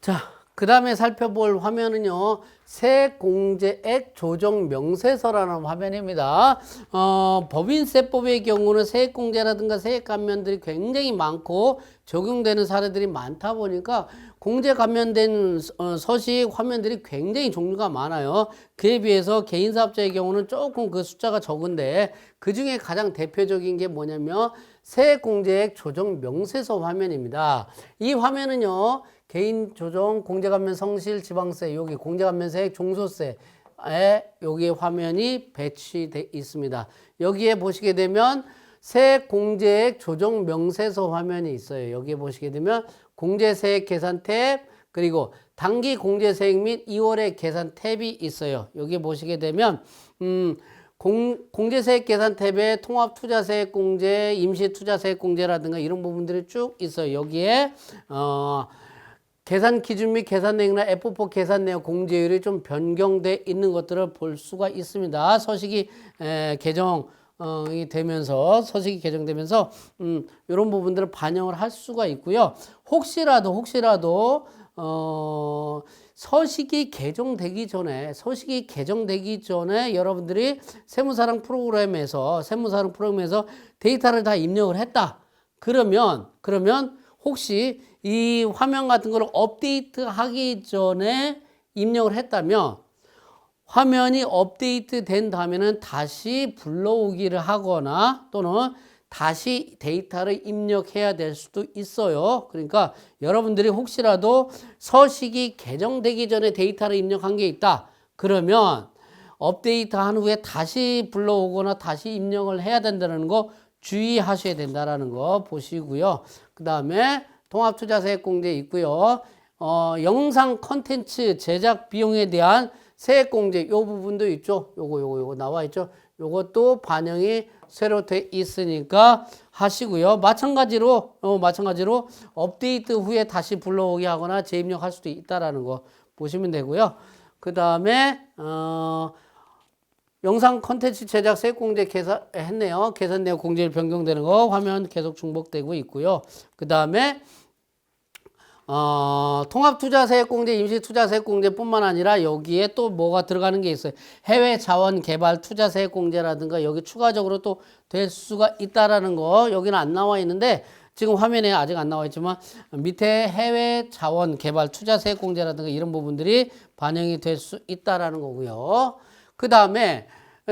자, 그 다음에 살펴볼 화면은요, 세액공제액 조정 명세서라는 화면입니다. 법인세법의 경우는 세액공제라든가 세액감면들이 굉장히 많고 적용되는 사례들이 많다 보니까 공제 감면된 서식 화면들이 굉장히 종류가 많아요. 그에 비해서 개인사업자의 경우는 조금 그 숫자가 적은데 그 중에 가장 대표적인 게 뭐냐면 세액공제액 조정 명세서 화면입니다. 이 화면은요, 개인 조정, 공제감면 성실, 지방세, 여기 공제감면세, 종소세에 여기 화면이 배치되어 있습니다. 여기에 보시게 되면 세액공제액 조정 명세서 화면이 있어요. 여기에 보시게 되면 공제세액 계산 탭, 그리고 당기 공제세액 및 2월의 계산 탭이 있어요. 여기 보시게 되면 공제세액 계산 탭에 통합투자세액 공제, 임시투자세액 공제라든가 이런 부분들이 쭉 있어요. 여기에 계산 기준 및 계산 내역이나 F4 계산 내역 공제율이 좀 변경돼 있는 것들을 볼 수가 있습니다. 서식이 개정이 되면서 이런 부분들을 반영을 할 수가 있고요. 혹시라도 서식이 개정되기 전에 여러분들이 세무사랑 프로그램에서 데이터를 다 입력을 했다. 그러면 혹시 이 화면 같은 거를 업데이트 하기 전에 입력을 했다면 화면이 업데이트 된 다음에는 다시 불러오기를 하거나 또는 다시 데이터를 입력해야 될 수도 있어요. 그러니까 여러분들이 혹시라도 서식이 개정되기 전에 데이터를 입력한 게 있다. 그러면 업데이트 한 후에 다시 불러오거나 다시 입력을 해야 된다는 거 주의하셔야 된다는 거 보시고요. 그 다음에 통합투자세액 공제 있고요. 영상 컨텐츠 제작 비용에 대한 세액 공제 요 부분도 있죠. 요거 나와 있죠. 요것도 반영이 새로 돼 있으니까 하시고요. 마찬가지로 업데이트 후에 다시 불러오게 하거나 재입력할 수도 있다라는 거 보시면 되고요. 그 다음에 영상 컨텐츠 제작 세액 공제 했네요. 계산 내역 공제율 변경되는 거 화면 계속 중복되고 있고요. 그 다음에 통합투자세액공제, 임시투자세액공제뿐만 아니라 여기에 또 뭐가 들어가는 게 있어요. 해외자원개발투자세액공제라든가 여기 추가적으로 또 될 수가 있다라는 거 여기는 안 나와 있는데 지금 화면에 아직 안 나와 있지만 밑에 해외자원개발투자세액공제라든가 이런 부분들이 반영이 될 수 있다라는 거고요. 그 다음에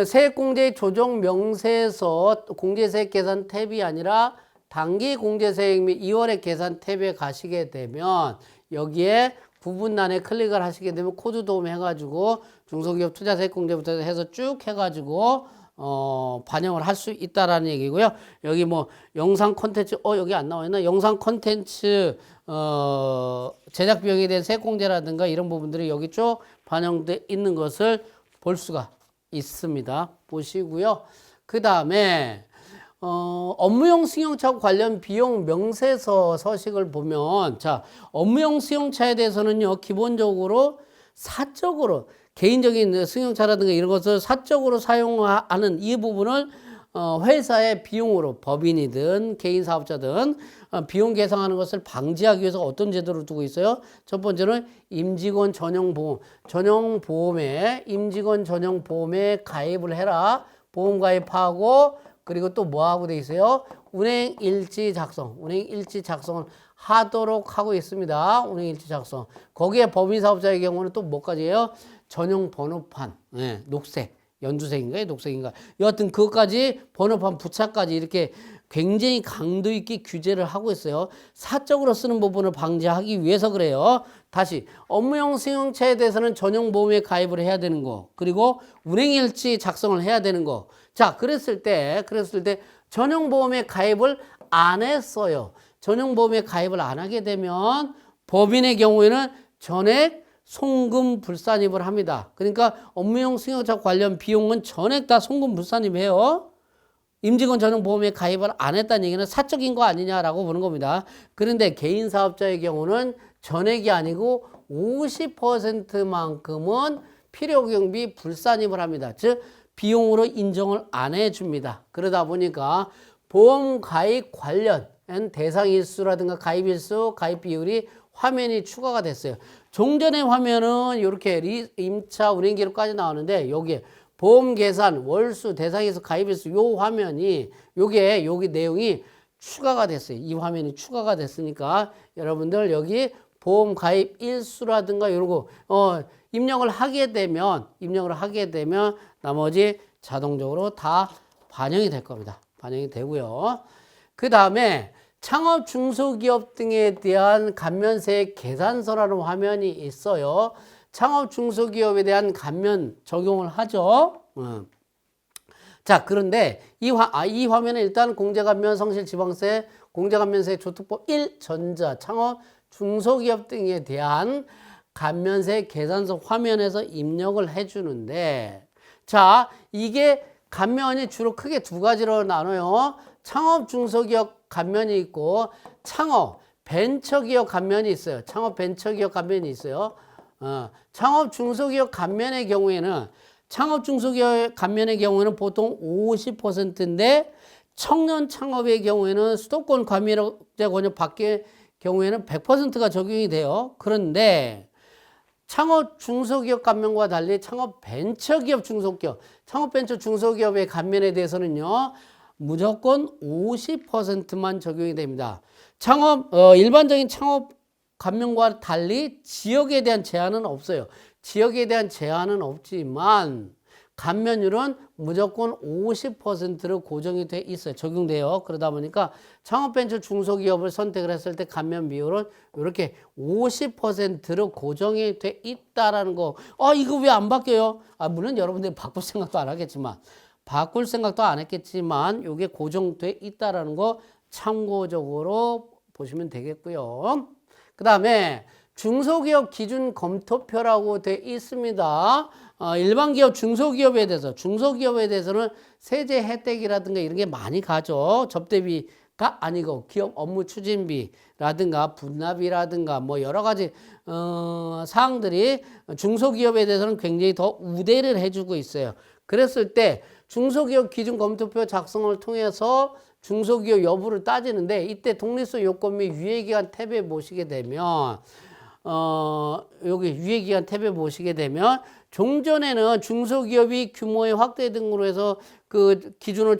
세액공제 조정 명세서 공제세액 계산 탭이 아니라 당기 공제세액 및 2월의 계산 탭에 가시게 되면 여기에 부분란에 클릭을 하시게 되면 코드 도움 해가지고 중소기업 투자세액 공제부터 해서 쭉 해가지고 반영을 할 수 있다라는 얘기고요. 여기 뭐 영상 콘텐츠 여기 안 나와 있나? 영상 콘텐츠 제작 비용에 대한 세액 공제라든가 이런 부분들이 여기 쭉 반영돼 있는 것을 볼 수가 있습니다. 보시고요. 그 다음에 업무용 승용차 관련 비용 명세서 서식을 보면, 자, 업무용 승용차에 대해서는요, 기본적으로 사적으로, 개인적인 승용차라든가 이런 것을 사적으로 사용하는 이 부분을 회사의 비용으로 법인이든 개인 사업자든 비용 계상하는 것을 방지하기 위해서 어떤 제도를 두고 있어요? 첫 번째는 임직원 전용보험에 임직원 전용보험에 가입을 해라. 보험 가입하고 그리고 또 뭐하고 돼 있어요? 운행일지 작성을 하도록 하고 있습니다. 운행일지 작성. 거기에 법인사업자의 경우는 또 뭐까지 해요? 전용 번호판, 녹색, 연두색인가요? 녹색인가? 여하튼 그것까지 번호판 부착까지 이렇게 굉장히 강도 있게 규제를 하고 있어요. 사적으로 쓰는 부분을 방지하기 위해서 그래요. 다시 업무용 승용차에 대해서는 전용 보험에 가입을 해야 되는 거, 그리고 운행일지 작성을 해야 되는 거. 자, 그랬을 때 전용 보험에 가입을 안 했어요. 전용 보험에 가입을 안 하게 되면 법인의 경우에는 전액 송금 불산입을 합니다. 그러니까 업무용 승용차 관련 비용은 전액 다 송금 불산입해요. 임직원 전용 보험에 가입을 안 했다는 얘기는 사적인 거 아니냐라고 보는 겁니다. 그런데 개인 사업자의 경우는 전액이 아니고 50%만큼은 필요경비 불산입을 합니다. 즉 비용으로 인정을 안 해줍니다. 그러다 보니까 보험 가입 관련 대상 일수라든가 가입 일수, 가입 비율이 화면이 추가가 됐어요. 종전의 화면은 이렇게 임차 운행기록까지 나오는데 여기에 보험 계산, 월수, 대상에서 가입일수 요 화면이 여기 내용이 추가가 됐어요. 이 화면이 추가가 됐으니까 여러분들 여기 보험 가입 일수라든가 이런 거 입력을 하게 되면 나머지 자동적으로 다 반영이 될 겁니다. 반영이 되고요. 그 다음에 창업 중소기업 등에 대한 감면세 계산서라는 화면이 있어요. 창업 중소기업에 대한 감면 적용을 하죠. 자, 그런데 이 화면은 일단 공제감면, 성실지방세, 공제감면세 조특법 1 전자, 창업 중소기업 등에 대한 감면세 계산서 화면에서 입력을 해주는데, 자, 이게 감면이 주로 크게 두 가지로 나눠요. 창업 중소기업 감면이 있고 창업 벤처기업 감면이 있어요. 창업 벤처기업 감면이 있어요. 창업 중소기업 감면의 경우에는 보통 50%인데 청년 창업의 경우에는 수도권 과밀억제 권역 밖의 경우에는 100%가 적용이 돼요. 그런데 창업 중소기업 감면과 달리 창업 벤처기업 중소기업의 감면에 대해서는요, 무조건 50%만 적용이 됩니다. 일반적인 창업 감면과 달리 지역에 대한 제한은 없어요. 지역에 대한 제한은 없지만 감면율은 무조건 50%로 고정이 돼 있어요. 적용돼요. 그러다 보니까 창업벤처 중소기업을 선택을 했을 때 감면 비율은 이렇게 50%로 고정이 돼 있다라는 거. 이거 왜 안 바뀌어요? 물론 여러분들이 바꿀 생각도 안 했겠지만 이게 고정돼 있다라는 거 참고적으로 보시면 되겠고요. 그 다음에 중소기업 기준 검토표라고 돼 있습니다. 일반 기업, 중소기업에 대해서는 세제 혜택이라든가 이런 게 많이 가죠. 접대비가 아니고 기업 업무 추진비라든가 분납이라든가 뭐 여러 가지 사항들이 중소기업에 대해서는 굉장히 더 우대를 해주고 있어요. 그랬을 때 중소기업 기준 검토표 작성을 통해서 중소기업 여부를 따지는데 이때 독립성 요건 및 유예기간 탭에 보시게 되면 여기 유예기간 탭에 보시게 되면 종전에는 중소기업이 규모의 확대 등으로 해서 그 기준을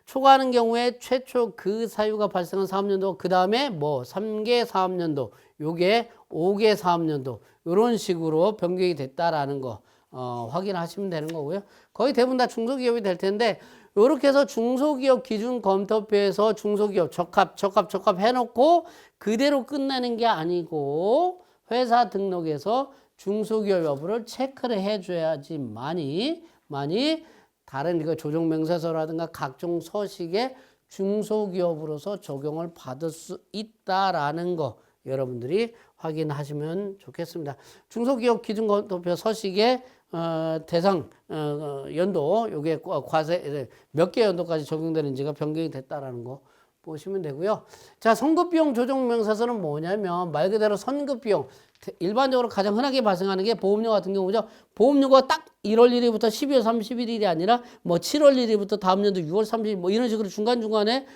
초과하는 경우에 최초 그 사유가 발생한 사업년도, 그 다음에 뭐 3개 사업년도, 요게 5개 사업년도, 이런 식으로 변경이 됐다라는 거 확인하시면 되는 거고요. 거의 대부분 다 중소기업이 될 텐데, 이렇게 해서 중소기업 기준 검토표에서 중소기업 적합 해놓고 그대로 끝내는 게 아니고 회사 등록에서 중소기업 여부를 체크를 해줘야지만이 다른 이거 조정명세서라든가 각종 서식에 중소기업으로서 적용을 받을 수 있다라는 거 여러분들이 확인하시면 좋겠습니다. 중소기업 기준 검토표 서식에 대상 연도, 요게 과세 몇 개 연도까지 적용되는지가 변경이 됐다라는 거 보시면 되고요. 자, 선급비용 조정명세서는 뭐냐면 말 그대로 선급비용, 일반적으로 가장 흔하게 발생하는 게 보험료 같은 경우죠. 보험료가 딱 1월 1일부터 12월 31일이 아니라 뭐 7월 1일부터 다음 연도 6월 30일 뭐 이런 식으로 중간중간에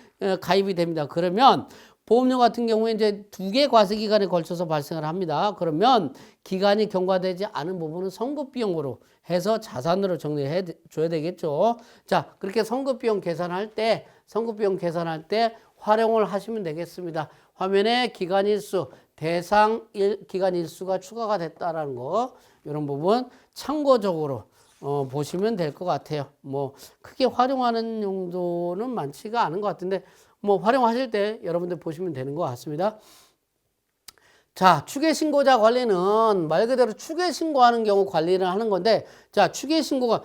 가입이 됩니다. 그러면 보험료 같은 경우에 이제 2개 과세 기간에 걸쳐서 발생을 합니다. 그러면 기간이 경과되지 않은 부분은 선급비용으로 해서 자산으로 정리해 줘야 되겠죠. 자, 그렇게 선급비용 계산할 때 활용을 하시면 되겠습니다. 화면에 기간일수, 대상 기간일수가 추가가 됐다라는 거, 이런 부분 참고적으로 보시면 될 것 같아요. 뭐 크게 활용하는 용도는 많지가 않은 것 같은데 뭐 활용하실 때 여러분들 보시면 되는 것 같습니다. 자, 추계신고자 관리는 말 그대로 추계신고하는 경우 관리를 하는 건데, 자, 추계신고가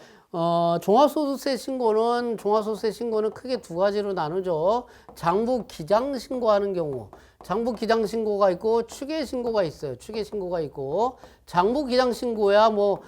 종합소득세 신고는 크게 두 가지로 나누죠. 장부 기장 신고하는 경우, 장부 기장 신고가 있고 추계 신고가 있어요. 추계 신고가 있고, 장부 기장 신고야 뭐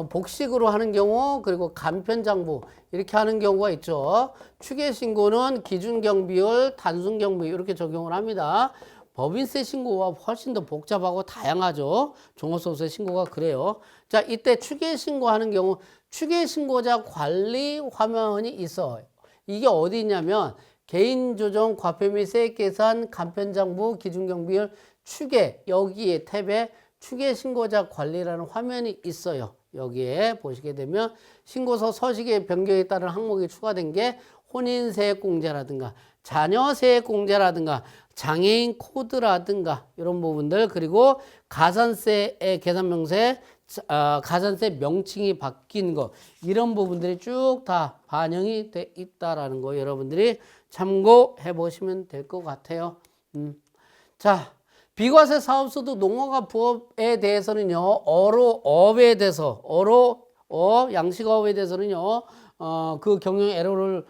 복식으로 하는 경우, 그리고 간편 장부 이렇게 하는 경우가 있죠. 추계 신고는 기준 경비율, 단순 경비율 이렇게 적용을 합니다. 법인세 신고와 훨씬 더 복잡하고 다양하죠. 종합소득세 신고가 그래요. 자, 이때 추계 신고하는 경우 추계신고자 관리 화면이 있어요. 이게 어디 있냐면 개인조정, 과표 및 세액 계산, 간편장부, 기준경비율, 추계, 여기에 탭에 추계 신고자 관리라는 화면이 있어요. 여기에 보시게 되면 신고서 서식의 변경에 따른 항목이 추가된 게 혼인세액공제라든가 자녀세액공제라든가 장애인 코드라든가 이런 부분들, 그리고 가산세의 계산명세, 가산세 명칭이 바뀐 거, 이런 부분들이 쭉 다 반영이 돼 있다라는 거 여러분들이 참고해 보시면 될 것 같아요. 자, 비과세 사업소득 농어가 부업에 대해서는요, 어로업에 대해서, 양식업에 대해서는요, 그 경영 애로를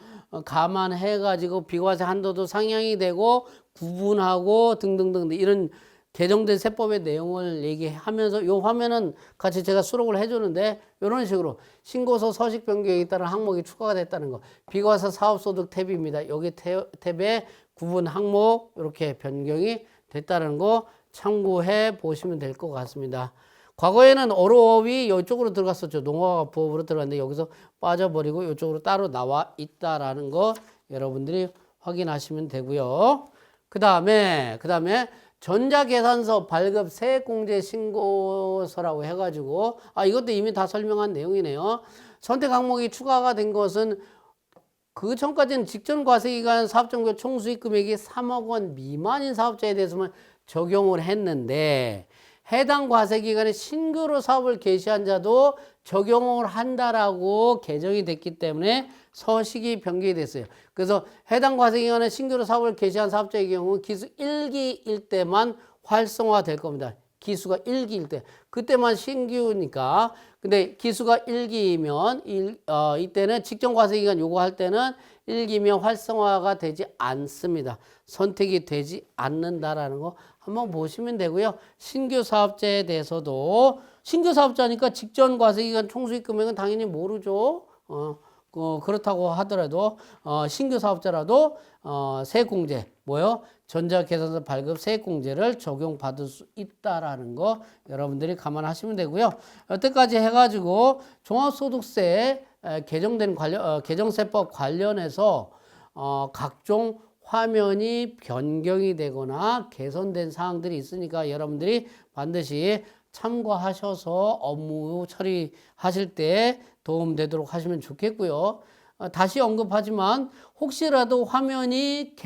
감안해 가지고 비과세 한도도 상향이 되고 구분하고 등등등 이런 개정된 세법의 내용을 얘기하면서, 요 화면은 같이 제가 수록을 해주는데, 이런 식으로 신고서 서식 변경에 따른 항목이 추가가 됐다는 거, 비과세 사업소득 탭입니다. 여기 탭에 구분 항목 이렇게 변경이 됐다는 거 참고해 보시면 될 것 같습니다. 과거에는 어로업이 이쪽으로 들어갔었죠. 농어가 부업으로 들어갔는데 여기서 빠져버리고 이쪽으로 따로 나와 있다라는 거 여러분들이 확인하시면 되고요. 그 다음에 전자계산서 발급 세액공제 신고서라고 해가지고, 이것도 이미 다 설명한 내용이네요. 선택 항목이 추가가 된 것은 그 전까지는 직전 과세기간 사업종교 총수익 금액이 3억 원 미만인 사업자에 대해서만 적용을 했는데, 해당 과세기간에 신규로 사업을 개시한 자도 적용을 한다라고 개정이 됐기 때문에 서식이 변경이 됐어요. 그래서 해당 과세기간에 신규로 사업을 개시한 사업자의 경우 기수 1기일 때만 활성화될 겁니다. 기수가 1기일 때. 그때만 신규니까. 근데 기수가 1기이면 이때는 직전 과세기간 요구할 때는 1기면 활성화가 되지 않습니다. 선택이 되지 않는다라는 거 한번 보시면 되고요. 신규 사업자에 대해서도, 신규 사업자니까 직전 과세기간 총수익 금액은 당연히 모르죠. 그렇다고 하더라도 신규 사업자라도 세액공제, 전자계산서 발급 세액공제를 적용받을 수 있다라는 거 여러분들이 감안하시면 되고요. 여태까지 해가지고 종합소득세 개정된 개정세법 관련해서 각종 화면이 변경이 되거나 개선된 사항들이 있으니까 여러분들이 반드시 참고하셔서 업무 처리하실 때 도움되도록 하시면 좋겠고요. 다시 언급하지만 혹시라도 화면이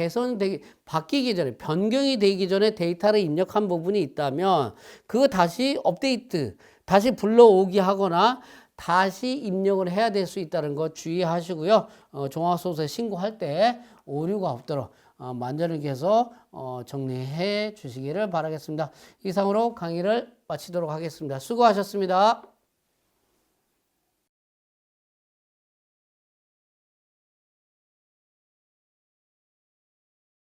바뀌기 전에, 변경이 되기 전에 데이터를 입력한 부분이 있다면 그거 다시 업데이트, 다시 불러오기 하거나 다시 입력을 해야 될 수 있다는 거 주의하시고요. 종합소득세 신고할 때 오류가 없도록 만전하게 해서 정리해 주시기를 바라겠습니다. 이상으로 강의를 마치도록 하겠습니다. 수고하셨습니다.